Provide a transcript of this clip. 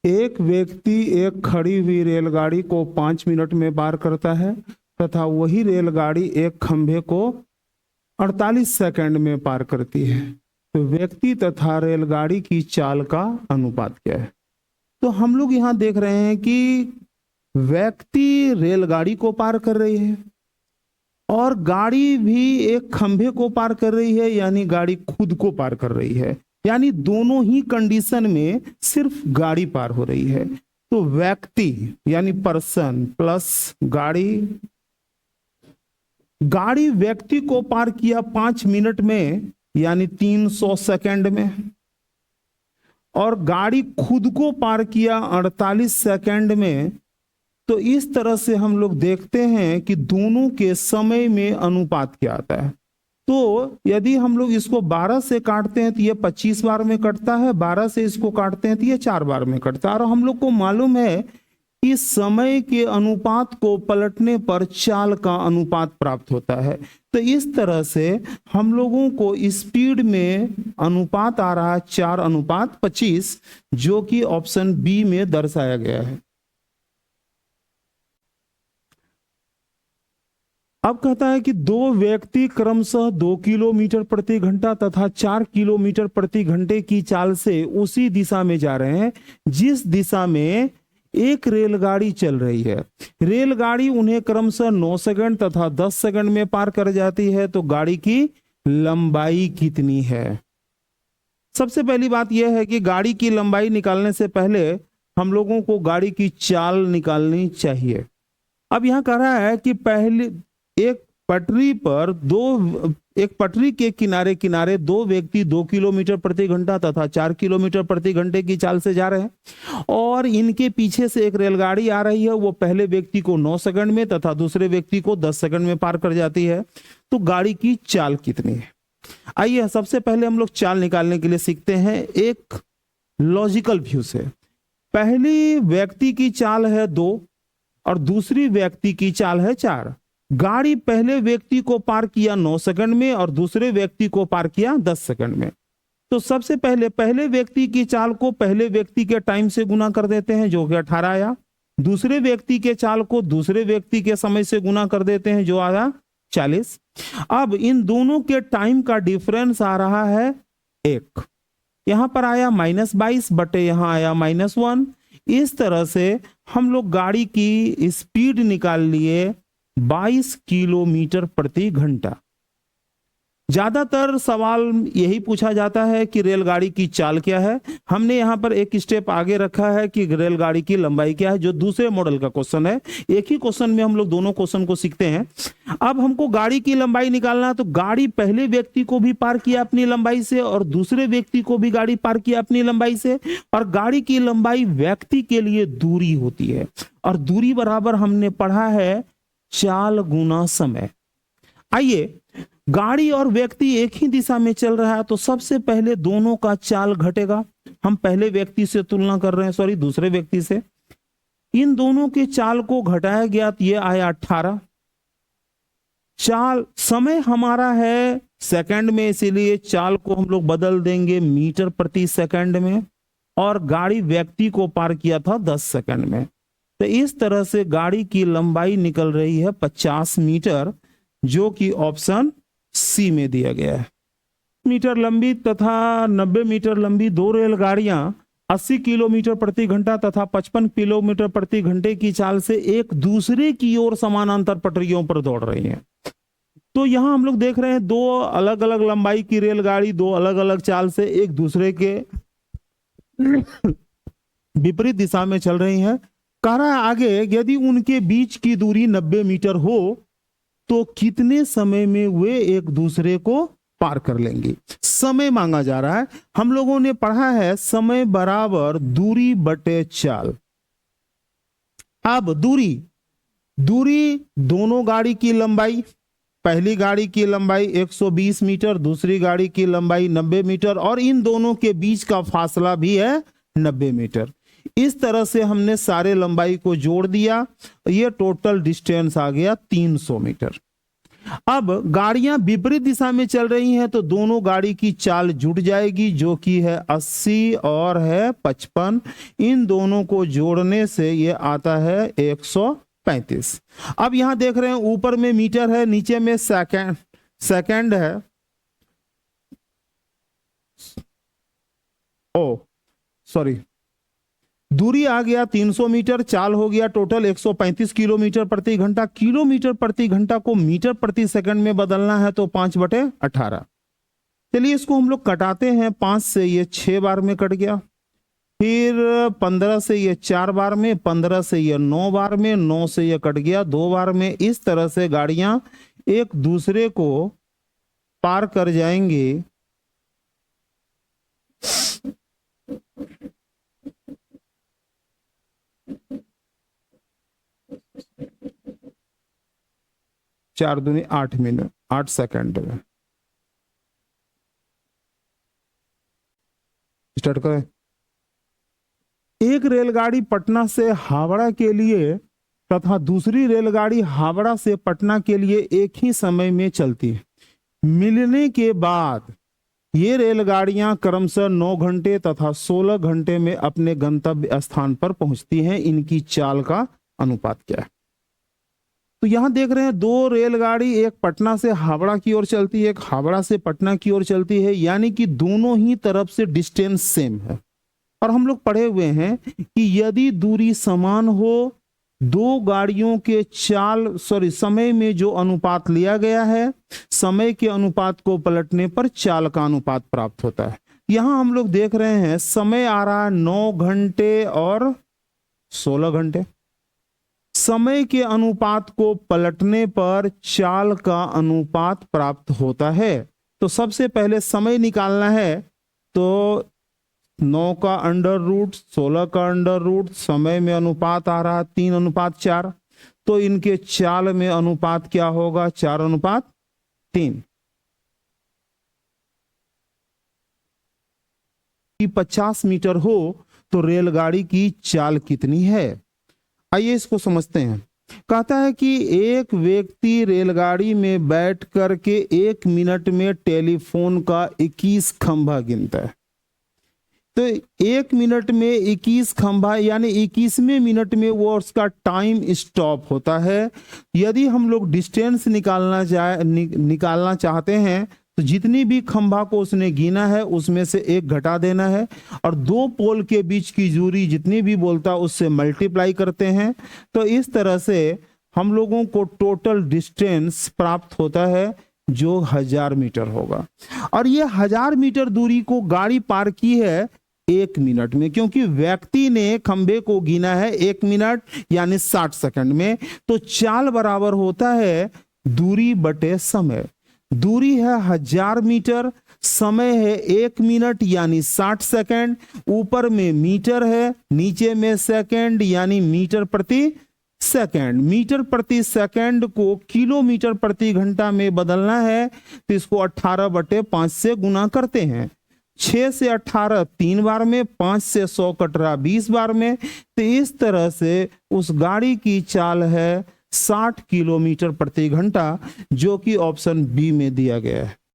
एक व्यक्ति एक खड़ी हुई रेलगाड़ी को 5 मिनट में पार करता है तथा वही रेलगाड़ी एक खंभे को 48 सेकंड में पार करती है। तो व्यक्ति तथा रेलगाड़ी की चाल का अनुपात क्या है? तो हम लोग यहाँ देख रहे हैं कि व्यक्ति रेलगाड़ी को पार कर रही है और गाड़ी भी एक खंभे को पार कर रही है, यानी गाड़ी खुद को पार कर रही है। यानी दोनों ही कंडीशन में सिर्फ गाड़ी पार हो रही है। तो व्यक्ति यानी पर्सन प्लस गाड़ी व्यक्ति को पार किया 5 मिनट में यानी 300 सेकंड में, और गाड़ी खुद को पार किया 48 सेकंड में। तो इस तरह से हम लोग देखते हैं कि दोनों के समय में अनुपात क्या आता है। तो यदि हम लोग इसको 12 से काटते हैं तो ये 25 बार में कटता है, 12 से इसको काटते हैं तो ये 4 बार में कटता है। और हम लोग को मालूम है कि समय के अनुपात को पलटने पर चाल का अनुपात प्राप्त होता है। तो इस तरह से हम लोगों को स्पीड में अनुपात आ रहा है 4:25, जो कि ऑप्शन बी में दर्शाया गया है। अब कहता है कि दो व्यक्ति क्रमशः 2 किलोमीटर प्रति घंटा तथा 4 किलोमीटर प्रति घंटे की चाल से उसी दिशा में जा रहे हैं जिस दिशा में एक रेलगाड़ी चल रही है। रेलगाड़ी उन्हें क्रमशः 9 सेकंड तथा 10 सेकंड में पार कर जाती है। तो गाड़ी की लंबाई कितनी है? सबसे पहली बात यह है कि गाड़ी की लंबाई निकालने से पहले हम लोगों को गाड़ी की चाल निकालनी चाहिए। अब यहां कह रहा है कि पहले एक पटरी के किनारे किनारे दो व्यक्ति 2 किलोमीटर प्रति घंटा तथा 4 किलोमीटर प्रति घंटे की चाल से जा रहे हैं और इनके पीछे से एक रेलगाड़ी आ रही है। वो पहले व्यक्ति को 9 सेकंड में तथा दूसरे व्यक्ति को 10 सेकंड में पार कर जाती है। तो गाड़ी की चाल कितनी है? आइए सबसे पहले हम लोग चाल निकालने के लिए सीखते हैं एक लॉजिकल व्यू से। पहली व्यक्ति की चाल है 2 और दूसरी व्यक्ति की चाल है 4। गाड़ी पहले व्यक्ति को पार किया 9 सेकंड में और दूसरे व्यक्ति को पार किया 10 सेकंड में। तो सबसे पहले व्यक्ति की चाल को पहले व्यक्ति के टाइम से गुना कर देते हैं जो कि 18 आया। दूसरे व्यक्ति के चाल को दूसरे व्यक्ति के समय से गुना कर देते हैं जो आया 40। अब इन दोनों के टाइम का डिफरेंस आ रहा है 1। यहां पर आया -22 बटे यहां आया -1। इस तरह से हम लोग गाड़ी की स्पीड निकाल लिए 22 किलोमीटर प्रति घंटा। ज्यादातर सवाल यही पूछा जाता है कि रेलगाड़ी की चाल क्या है। हमने यहां पर एक स्टेप आगे रखा है कि रेलगाड़ी की लंबाई क्या है, जो दूसरे मॉडल का क्वेश्चन है। एक ही क्वेश्चन में हम लोग दोनों क्वेश्चन को सीखते हैं। अब हमको गाड़ी की लंबाई निकालना है। तो गाड़ी पहले व्यक्ति को भी पार किया अपनी लंबाई से और दूसरे व्यक्ति को भी गाड़ी पार किया अपनी लंबाई से। और गाड़ी की लंबाई व्यक्ति के लिए दूरी होती है और दूरी बराबर हमने पढ़ा है चाल गुना समय। आइए, गाड़ी और व्यक्ति एक ही दिशा में चल रहा है तो सबसे पहले दोनों का चाल घटेगा। हम पहले व्यक्ति से तुलना कर रहे हैं, दूसरे व्यक्ति से। इन दोनों के चाल को घटाया गया तो ये आया 18। चाल समय हमारा है सेकंड में, इसीलिए चाल को हम लोग बदल देंगे मीटर प्रति सेकंड में। और गाड़ी व्यक्ति को पार किया था 10 सेकंड में। तो इस तरह से गाड़ी की लंबाई निकल रही है 50 मीटर, जो कि ऑप्शन सी में दिया गया है। मीटर लंबी तथा 90 मीटर लंबी दो रेलगाड़ियां 80 किलोमीटर प्रति घंटा तथा 55 किलोमीटर प्रति घंटे की चाल से एक दूसरे की ओर समानांतर पटरियों पर दौड़ रही हैं। तो यहां हम लोग देख रहे हैं दो अलग अलग लंबाई की रेलगाड़ी दो अलग अलग चाल से एक दूसरे के विपरीत दिशा में चल रही हैं। कह रहा है आगे, यदि उनके बीच की दूरी 90 मीटर हो तो कितने समय में वे एक दूसरे को पार कर लेंगे? समय मांगा जा रहा है। हम लोगों ने पढ़ा है समय बराबर दूरी बटे चाल। अब दूरी दोनों गाड़ी की लंबाई, पहली गाड़ी की लंबाई 120 मीटर, दूसरी गाड़ी की लंबाई 90 मीटर और इन दोनों के बीच का फासला भी है 90 मीटर। इस तरह से हमने सारे लंबाई को जोड़ दिया, ये टोटल डिस्टेंस आ गया 300 मीटर। अब गाड़ियां विपरीत दिशा में चल रही हैं तो दोनों गाड़ी की चाल जुट जाएगी, जो कि है 80 और है 55। इन दोनों को जोड़ने से ये आता है 135। अब यहां देख रहे हैं ऊपर में मीटर है, नीचे में सेकंड है। ओ सॉरी, दूरी आ गया 300 मीटर, चाल हो गया टोटल 135 किलोमीटर प्रति घंटा। किलोमीटर प्रति घंटा को मीटर प्रति सेकंड में बदलना है तो 5/18। चलिए इसको हम लोग कटाते हैं। 5 से ये 6 बार में कट गया, फिर 15 से ये 4 बार में, 15 से ये 9 बार में, 9 से ये कट गया 2 बार में। इस तरह से गाड़ियां एक दूसरे को पार कर जाएंगे। चार दूनी 8 मिनट 8 सेकंड में। स्टार्ट करें। एक रेलगाड़ी पटना से हावड़ा के लिए तथा दूसरी रेलगाड़ी हावड़ा से पटना के लिए एक ही समय में चलती है। मिलने के बाद ये रेलगाड़ियां क्रमशः 9 घंटे तथा 16 घंटे में अपने गंतव्य स्थान पर पहुंचती हैं। इनकी चाल का अनुपात क्या है? तो यहां देख रहे हैं 2 रेलगाड़ी, एक पटना से हावड़ा की ओर चलती है, एक हावड़ा से पटना की ओर चलती है, यानी कि दोनों ही तरफ से डिस्टेंस सेम है। और हम लोग पढ़े हुए हैं कि यदि दूरी समान हो, 2 गाड़ियों के समय में जो अनुपात लिया गया है, समय के अनुपात को पलटने पर चाल का अनुपात प्राप्त होता है। यहां हम लोग देख रहे हैं समय आ रहा है 9 घंटे और 16 घंटे। समय के अनुपात को पलटने पर चाल का अनुपात प्राप्त होता है। तो सबसे पहले समय निकालना है, तो 9 का अंडर रूट, 16 का अंडर रूट, समय में अनुपात आ रहा 3:4, तो इनके चाल में अनुपात क्या होगा? 4:3। 50 मीटर हो तो रेलगाड़ी की चाल कितनी है? आइए इसको समझते हैं। कहता है कि एक व्यक्ति रेलगाड़ी में बैठ करके 1 मिनट में टेलीफोन का 21 खंभा गिनता है। तो 1 मिनट में 21 खंभा, यानी 21वें मिनट में वो उसका टाइम स्टॉप होता है। यदि हम लोग डिस्टेंस निकालना चाहते हैं तो जितनी भी खंभा को उसने गिना है उसमें से 1 घटा देना है, और 2 पोल के बीच की दूरी जितनी भी बोलता उससे मल्टीप्लाई करते हैं। तो इस तरह से हम लोगों को टोटल डिस्टेंस प्राप्त होता है, जो 1000 मीटर होगा। और ये 1000 मीटर दूरी को गाड़ी पार की है 1 मिनट में, क्योंकि व्यक्ति ने खंभे को गिना है 1 मिनट यानी 60 सेकंड में। तो चाल बराबर होता है दूरी बटे समय। दूरी है 1000 मीटर, समय है 1 मिनट यानी 60 सेकंड, ऊपर में मीटर है, नीचे में सेकंड यानी मीटर प्रति सेकंड। मीटर प्रति सेकंड को किलोमीटर प्रति घंटा में बदलना है, तो इसको 18/5 से गुना करते हैं। 6 से 18 3 बार में, 5 से 100 कट रहा 20 बार में। तो इस तरह से उस गाड़ी की चाल है 60 किलोमीटर प्रति घंटा, जो कि ऑप्शन बी में दिया गया है।